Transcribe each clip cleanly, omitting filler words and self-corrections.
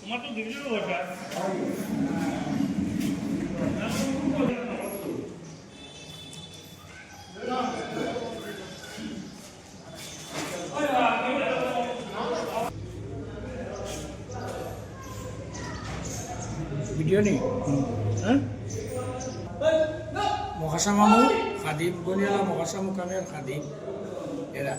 Video নেই হ্যাঁ মহাশা মামু খাদিম বনিয়ালা মহাশা মুকামের খাদিম এরা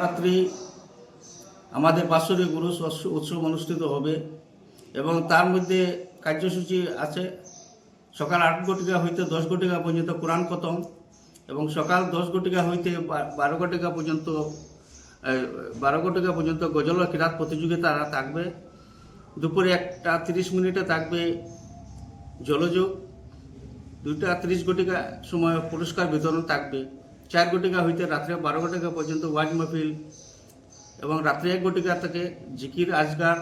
রাত্রি আমাদের বাৎসরিক উরুস উৎসব অনুষ্ঠিত হবে এবং তার মধ্যে কার্যসূচি আছে সকাল 8 ঘটিকা হইতে 10 ঘটিকা পর্যন্ত কোরআন খতম এবং সকাল 10 ঘটিকা হইতে 12 ঘটিকা পর্যন্ত গজল ও কিরাত প্রতিযোগিতা থাকবে। দুপুরে 1:30 থাকবে জলযোগ, 2:30 ঘটিকা সময় পুরস্কার বিতরণ থাকবে। 4 ঘটিকা হইতে রাত্রে 12 ঘটিকা পর্যন্ত ওয়াজ মাহফিল এবং রাত্রে 1 ঘটিকা থেকে জিকির আজগার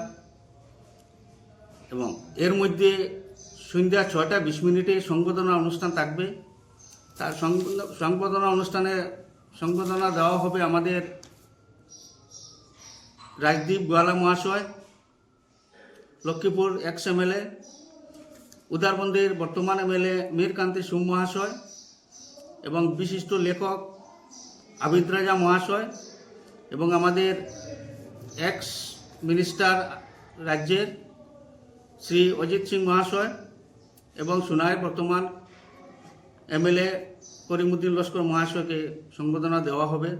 এবং এর মধ্যে সন্ধ্যা 6:20 সংবর্ধনা অনুষ্ঠান থাকবে। তার সংবর্ধনা অনুষ্ঠানে সংবর্ধনা দেওয়া হবে আমাদের রাজদীপ গোয়ালা মহাশয়, লক্ষ্মীপুর এক্স MLA, উদারবন্দের বর্তমান MLA মীরকান্তি সুম মহাশয় এবং বিশিষ্ট লেখক আবিদ রাজা মহাশয় এবং আমাদের এক্স মিনিস্টার রাজ্যের শ্রী অজিত সিং মহাশয় এবং সোনাইয়ের বর্তমান MLA করিমুদ্দিন লস্কর মহাশয়কে সংবর্ধনা দেওয়া হবে।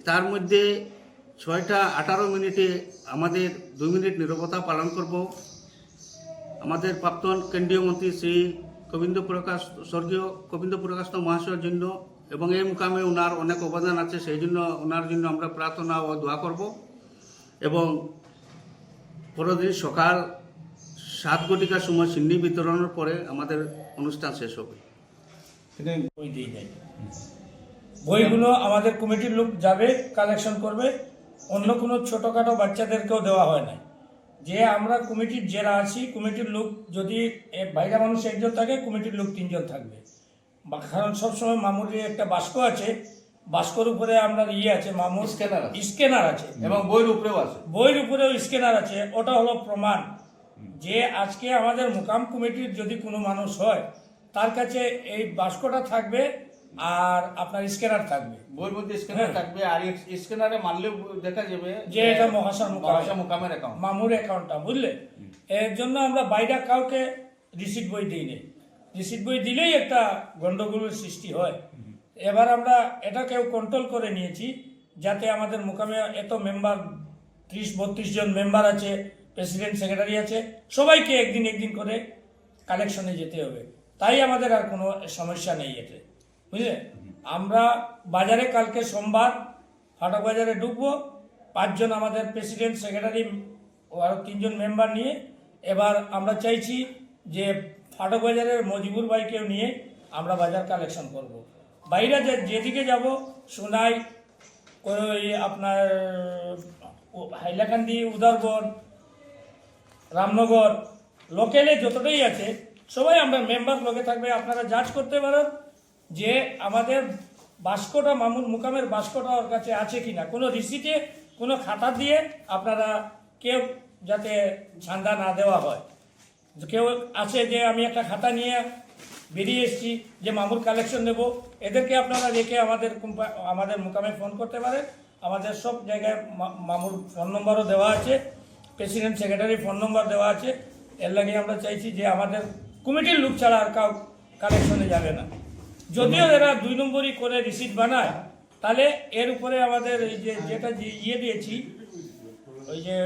তার মধ্যে 6:18 আমাদের 2 মিনিট নীরবতা পালন করব আমাদের প্রাক্তন কেন্দ্রীয় মন্ত্রী শ্রী স্বর্গীয় গোবিন্দ প্রকাশ মহাশয়ের জন্য এবং এই মুকামে ওনার অনেক অবদান আছে, সেই জন্য ওনার জন্য আমরা প্রার্থনা ও দোয়া করব এবং পরদিন সকাল 7 ঘটিকার সময় সিন্নি বিতরণের পরে আমাদের অনুষ্ঠান শেষ হবে। বই দিয়ে যায়, বইগুলো আমাদের কমিটির লোক যাবে কালেকশন করবে, অন্য কোনো ছোটোখাটো বাচ্চাদেরকেও দেওয়া হয় না। যে আমরা কমিটির যারা আছি কমিটির লোক যদি বাইরে মানুষ 1 জন থাকে কমিটির লোক 3 জন থাকবে, কারণ সবসময় মামুর একটা বাস্ক আছে, বাস্কর উপরে আমরা আছে মামুর স্ক্যানার আছে এবং বইয়ের উপরেও স্ক্যানার আছে। ওটা হলো প্রমাণ যে আজকে আমাদের মুকাম কমিটির যদি কোনো মানুষ হয় তার কাছে এই বাস্কটা থাকবে আর আপনার স্ক্যানার থাকবে, বইয়ের মধ্যে স্ক্যানার থাকবে আর স্ক্যানারে মারলেও দেখা যাবে যে এটা মহাশা মুকামের অ্যাকাউন্ট, মামুর অ্যাকাউন্টটা, বুঝলে? এর জন্য আমরা বাইরে কাউকে রিসিট বই দিই না। রিসিট বই দিলেই একটা গন্ডগোলের সৃষ্টি হয়। এবার আমরা এটাকেও কন্ট্রোল করে নিয়েছি যাতে আমাদের মুকামে এত মেম্বার 30-32 জন মেম্বার আছে, প্রেসিডেন্ট সেক্রেটারি আছে, সবাইকে একদিন করে কালেকশনে যেতে হবে। তাই আমাদের আর কোনো সমস্যা নেই এতে, বুঝলে? আমরা বাজারে কালকে সোমবার ফাটক বাজারে ঢুকবো, 5 জন আমাদের প্রেসিডেন্ট সেক্রেটারি ও আরও 3 জন মেম্বার নিয়ে। এবার আমরা চাইছি যে ফাটক বাজারের মজিবুর ভাইকেও নিয়ে আমরা বাজার কালেকশন করব। বাইরে যেদিকে যাব সোনাই, আপনার হাইলাকান্দি, উদারবন, রামনগর, লোকালে যতটাই আছে সবাই আমরা মেম্বার লোকে থাকবে। আপনারা জাজ করতে পারেন যে আমাদের বাস্কটা মামুন মুকামের বাস্কটা ওর কাছে আছে কিনা, কোনো রিসিটে কোনো খাতা দিয়ে আপনারা কেউ যাতে ঝান্ডা না দেওয়া হয়। কেউ আছে যে আমি একটা খাতা নিয়ে বেরিয়ে এসেছি যে মামুর কালেকশন নেব, এদেরকে আপনারা রেখে আমাদের মুকামে ফোন করতে পারেন। আমাদের সব জায়গায় মামুর ফোন নম্বরও দেওয়া আছে, প্রেসিডেন্ট সেক্রেটারি ফোন নম্বর দেওয়া আছে। এর লাগে আমরা চাইছি যে আমাদের কমিটির লোক ছাড়া আর কাউ কালেকশনে যাবে না। যদিও এরা 2 নম্বরই করে রিসিট বানায়, তাহলে এর উপরে আমাদের এই যে যেটা দিয়েছি ওই যে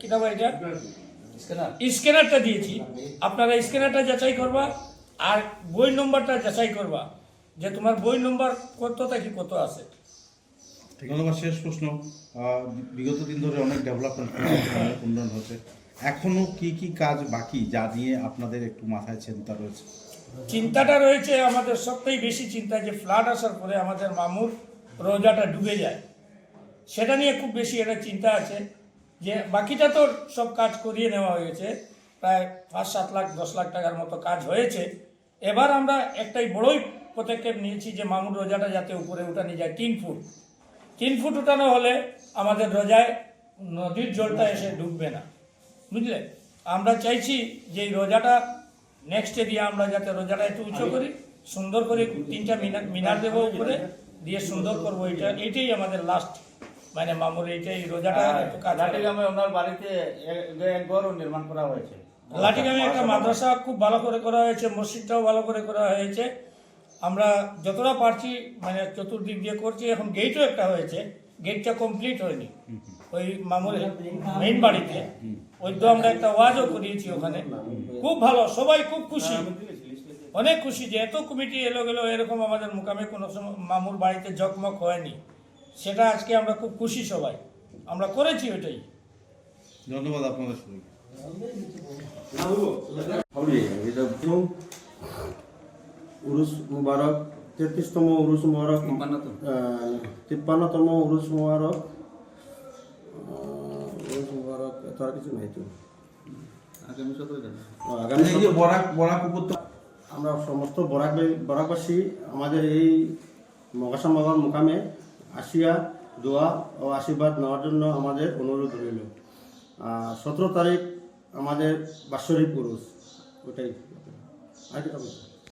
কিতাব এটা স্ক্যানারটা দিয়েছি, আপনারা স্ক্যানারটা যাচাই করবা আর বই নম্বরটা যাচাই করবা যে তোমার বই নম্বর কতটা কি কত আছে। ধন্যবাদ। শেষ প্রশ্ন, বিগত দিন ধরে অনেক ডেভেলপমেন্ট অনেক উন্নয়ন হচ্ছে, এখনো কি কাজ বাকি যা নিয়ে আপনাদের একটু মাথায় চিন্তা রয়েছে? চিন্তাটা রয়েছে আমাদের সবথেকে বেশি চিন্তা যে ফ্লাড আসার পরে আমাদের মামুর রোজাটা ডুবে যায়, সেটা নিয়ে খুব বেশি একটা চিন্তা আছে। যে বাকিটা তো সব কাজ করিয়ে নেওয়া হয়েছে, প্রায় 5-7 লাখ 10 লাখ টাকার মতো কাজ হয়েছে। এবার আমরা একটাই বড়ই পদক্ষেপ নিয়েছি যে মামুর রোজাটা যাতে উপরে উঠানো যায় 3 ফুট উঠানো হলে আমাদের রোজায় নদীর জলটা এসে ডুববে না, বুঝলে। আমরা চাইছি যে এই রোজাটা নেক্সট দিয়ে আমরা যাতে রোজাটা একটু উঁচু করি, সুন্দর করে 3টা মিনার দেবো উপরে দিয়ে সুন্দর করবো। এইটাই আমাদের লাস্ট, মানে মামুর এইটাই রোজাটা একটু কাজ। লাঠিগ্রামে ওনার বাড়িতে এক ঘরও নির্মাণ করা হয়েছে। লাঠিগ্রামে একটা মাদ্রাসা খুব ভালো করে করা হয়েছে, মসজিদটাও ভালো করে করা হয়েছে। আমরা যতটা পারছি মানে চতুর্দিক দিয়ে করছি। এখন গেটও একটা হয়েছে, গেটটা কমপ্লিট হয়নি ওই মামুর মেইন বাড়িতে। ওই তো আমরা একটা ওয়াজও করিয়েছি ওখানে, খুব ভালো, সবাই খুব খুশি, অনেক খুশি যে এত কমিটি এলো গেলো, এরকম আমাদের মুকামে কোনো সময় মামুর বাড়িতে জকমক হয়নি। সেটা আজকে আমরা খুব খুশি, সবাই আমরা করেছি ওইটাই। ধন্যবাদ আপনাদের সবাই। উরুস মুবারক 33তম উরুস মুবারক 53তম উরুস মুবারক এত আর কিছু নাই তো। আগামী বরাক উপত্যকা আমরা সমস্ত বরাকবাসী আমাদের এই মগাসা বাবার মুকামে আসিয়া দোয়া ও আশীর্বাদ নেওয়ার জন্য আমাদের অনুরোধ রইল। 17 তারিখ আমাদের বাৎসরিক উরুস, ওটাই আর কি।